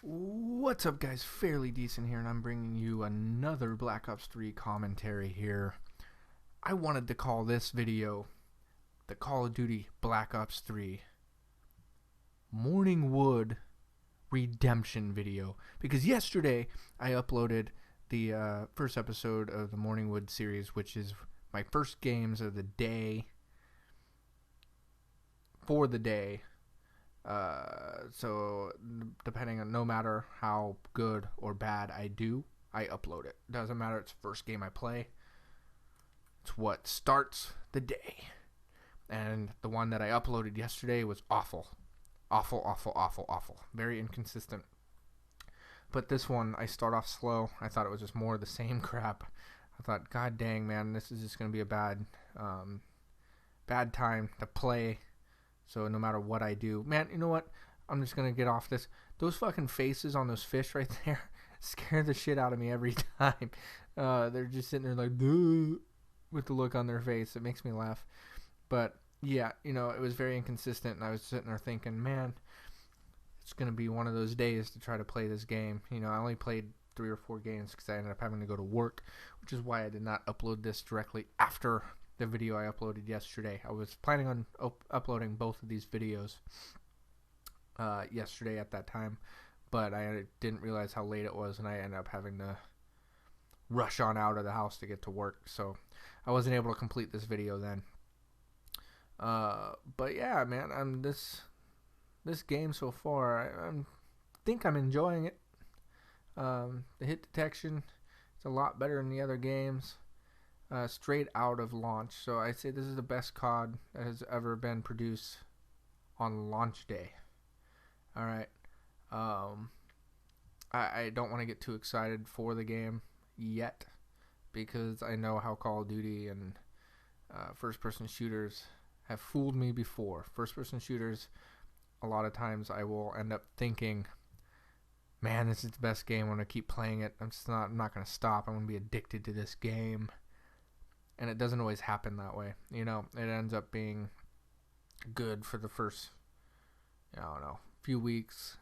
What's up, guys? Fairly Decent here, and I'm bringing you another Black Ops 3 commentary here. I wanted to call this video the Call of Duty Black Ops 3 Morning Wood Redemption video, because yesterday I uploaded the first episode of the Morning Wood series, which is my first games of the day for the day. So depending on, no matter how good or bad I do, I upload it. Doesn't matter, it's the first game I play. It's what starts the day. And the one that I uploaded yesterday was awful. Awful. Very inconsistent. But this one, I start off slow. I thought it was just more of the same crap. I thought, god dang, man, this is just going to be a bad time to play. So no matter what I do, man, you know what? I'm just going to get off this. Those fucking faces on those fish right there scare the shit out of me every time. They're just sitting there like, duh, with the look on their face. It makes me laugh. But yeah, you know, it was very inconsistent, and I was sitting there thinking, man, it's going to be one of those days to try to play this game. You know, I only played 3 or 4 games because I ended up having to go to work, which is why I did not upload this directly after the video I uploaded yesterday. I was planning on uploading both of these videos yesterday at that time, but I didn't realize how late it was, and I ended up having to rush on out of the house to get to work, so I wasn't able to complete this video then. But yeah, man, this game so far, I think I'm enjoying it. The hit detection is a lot better than the other games. Straight out of launch. So I'd say this is the best COD that has ever been produced on launch day. Alright. I don't want to get too excited for the game yet, because I know how Call of Duty and first-person shooters have fooled me before. First-person shooters, a lot of times I will end up thinking, man, this is the best game. I'm going to keep playing it. I'm not going to stop. I'm going to be addicted to this game. And it doesn't always happen that way. You know, it ends up being good for the first, I don't know, few weeks.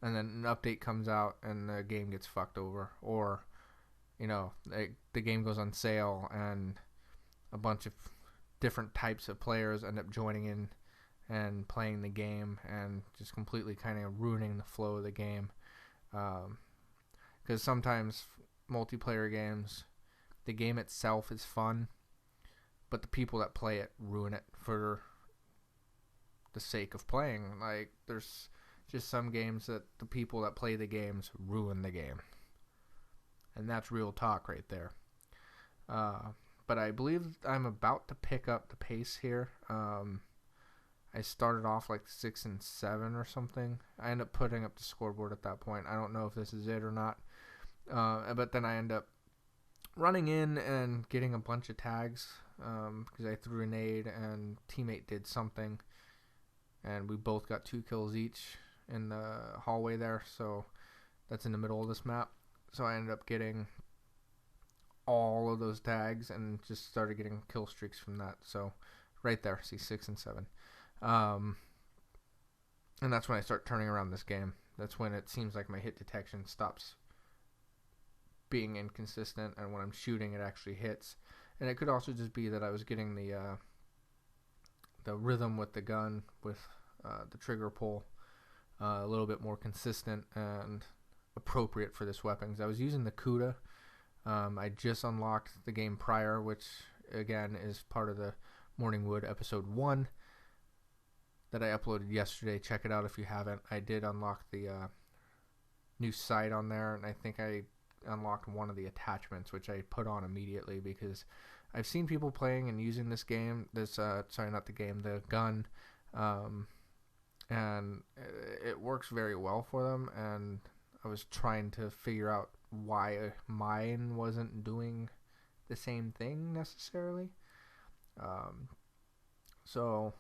And then an update comes out and the game gets fucked over. Or, you know, the game goes on sale and a bunch of different types of players end up joining in and playing the game and just completely kind of ruining the flow of the game. Because sometimes multiplayer games, the game itself is fun, but the people that play it ruin it for the sake of playing. Like, there's just some games that the people that play the games ruin the game. And that's real talk right there. But I believe I'm about to pick up the pace here. I started off like 6 and 7 or something. I end up putting up the scoreboard at that point. I don't know if this is it or not. But then I end up running in and getting a bunch of tags because I threw a nade and teammate did something, and we both got 2 kills each in the hallway there. So that's in the middle of this map. So I ended up getting all of those tags and just started getting kill streaks from that. So right there, see, 6 and 7. And that's when I start turning around this game. That's when it seems like my hit detection stops being inconsistent, and when I'm shooting it actually hits. And it could also just be that I was getting the rhythm with the gun, with the trigger pull a little bit more consistent and appropriate for this weapon. 'Cause I was using the Kuda. I just unlocked the game prior, which again is part of the Morning Wood episode 1 that I uploaded yesterday. Check it out if you haven't. I did unlock the new sight on there, and I think I unlocked one of the attachments, which I put on immediately because I've seen people playing and using this game, the gun, and it works very well for them, and I was trying to figure out why mine wasn't doing the same thing necessarily. So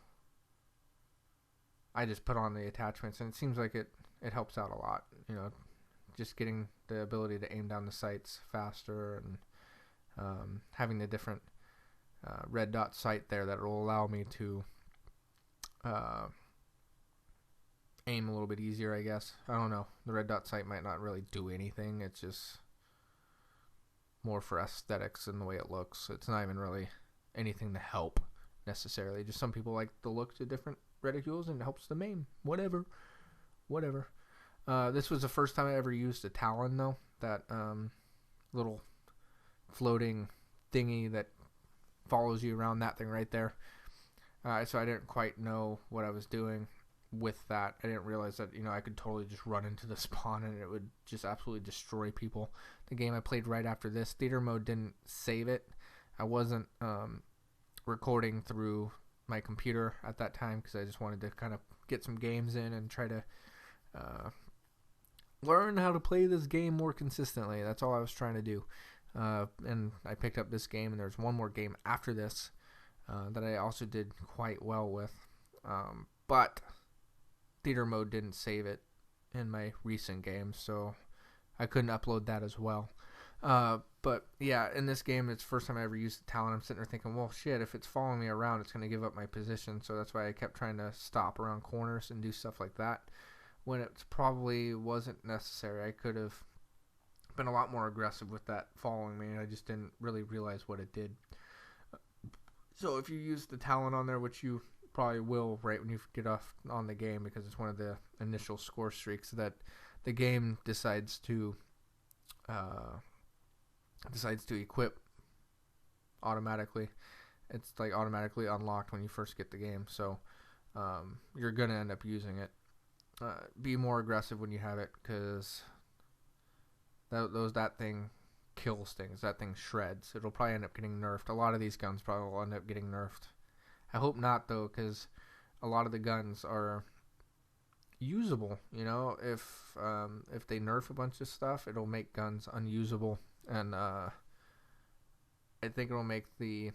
I just put on the attachments, and it seems like it helps out a lot, you know, just getting the ability to aim down the sights faster, and having the different red dot sight there that will allow me to aim a little bit easier, I guess. I don't know. The red dot sight might not really do anything. It's just more for aesthetics and the way it looks. It's not even really anything to help necessarily. Just some people like the look to different reticules and it helps them aim. Whatever. This was the first time I ever used a Talon, though. That little floating thingy that follows you around, that thing right there. So I didn't quite know what I was doing with that. I didn't realize that, I could totally just run into the spawn and it would just absolutely destroy people. The game I played right after this, theater mode didn't save it. I wasn't recording through my computer at that time because I just wanted to kind of get some games in and try to learn how to play this game more consistently. That's all I was trying to do. And I picked up this game, and there's one more game after this that I also did quite well with. But theater mode didn't save it in my recent games, so I couldn't upload that as well. But yeah, in this game, it's the first time I ever used the Talon. I'm sitting there thinking, well, shit, if it's following me around, it's going to give up my position. So that's why I kept trying to stop around corners and do stuff like that when it probably wasn't necessary. I could have been a lot more aggressive with that following me. I just didn't really realize what it did. So if you use the Talon on there, which you probably will right when you get off on the game, because it's one of the initial score streaks that the game decides to equip automatically. It's like automatically unlocked when you first get the game, so you're gonna end up using it. Be more aggressive when you have it, because that thing kills things. That thing shreds. It'll probably end up getting nerfed. A lot of these guns probably will end up getting nerfed. I hope not, though, because a lot of the guns are usable. If they nerf a bunch of stuff, it'll make guns unusable, and I think it'll make the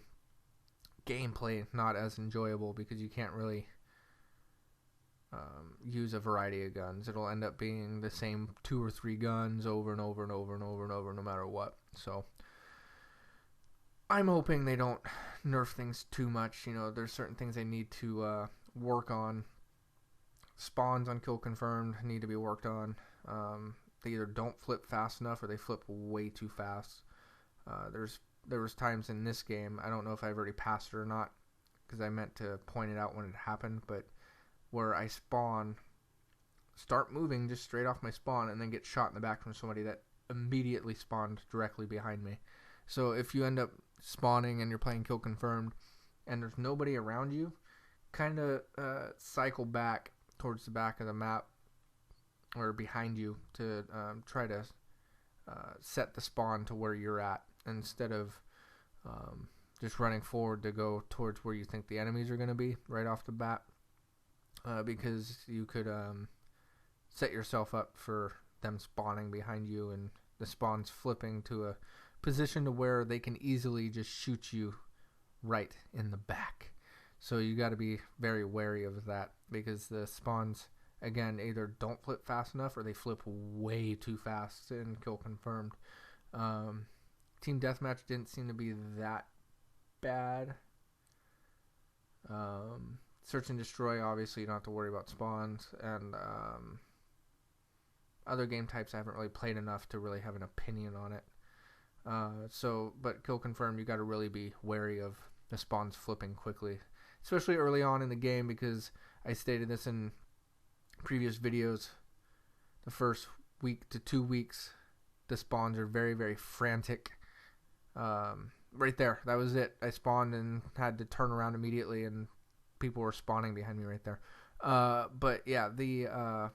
gameplay not as enjoyable because you can't really use a variety of guns. It'll end up being the same 2 or 3 guns over and over and over and over and over, no matter what. So I'm hoping they don't nerf things too much. There's certain things they need to work on. Spawns on kill confirmed need to be worked on. They either don't flip fast enough or they flip way too fast. There was times in this game, I don't know if I've already passed it or not, because I meant to point it out when it happened, but where I start moving just straight off my spawn, and then get shot in the back from somebody that immediately spawned directly behind me. So if you end up spawning and you're playing kill confirmed and there's nobody around you, kind of cycle back towards the back of the map or behind you to try to set the spawn to where you're at, instead of just running forward to go towards where you think the enemies are going to be right off the bat, because you could set yourself up for them spawning behind you and the spawns flipping to a position to where they can easily just shoot you right in the back. So you got to be very wary of that, because the spawns, again, either don't flip fast enough or they flip way too fast in kill confirmed. Team deathmatch didn't seem to be that bad. Search and destroy, obviously you don't have to worry about spawns, and other game types I haven't really played enough to really have an opinion on it. But kill confirmed, you got to really be wary of the spawns flipping quickly, especially early on in the game, because I stated this in previous videos. The first week to 2 weeks, the spawns are very, very frantic. Right there, that was it. I spawned and had to turn around immediately, and people were spawning behind me right there. But yeah, the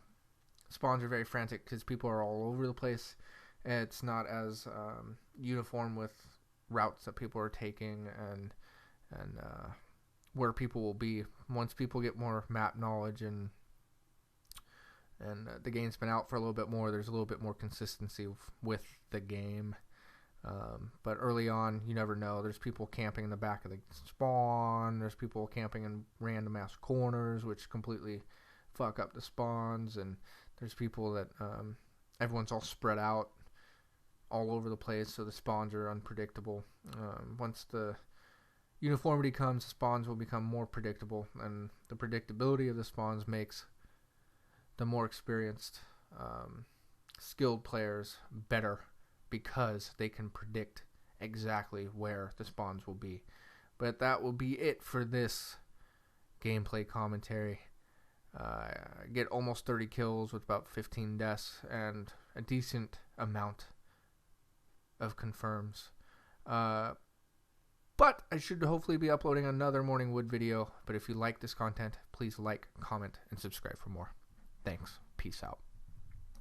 spawns are very frantic because people are all over the place. It's not as uniform with routes that people are taking and where people will be once people get more map knowledge and the game's been out for a little bit more. There's a little bit more consistency with the game. But early on, you never know. There's people camping in the back of the spawn. There's people camping in random ass corners, which completely fuck up the spawns. And there's people that everyone's all spread out all over the place, so the spawns are unpredictable. Once the uniformity comes, the spawns will become more predictable, and the predictability of the spawns makes the more experienced, skilled players better, because they can predict exactly where the spawns will be. But that will be it for this gameplay commentary. I get almost 30 kills with about 15 deaths and a decent amount of confirms. But I should hopefully be uploading another Morning Wood video. But if you like this content, please like, comment, and subscribe for more. Thanks. Peace out.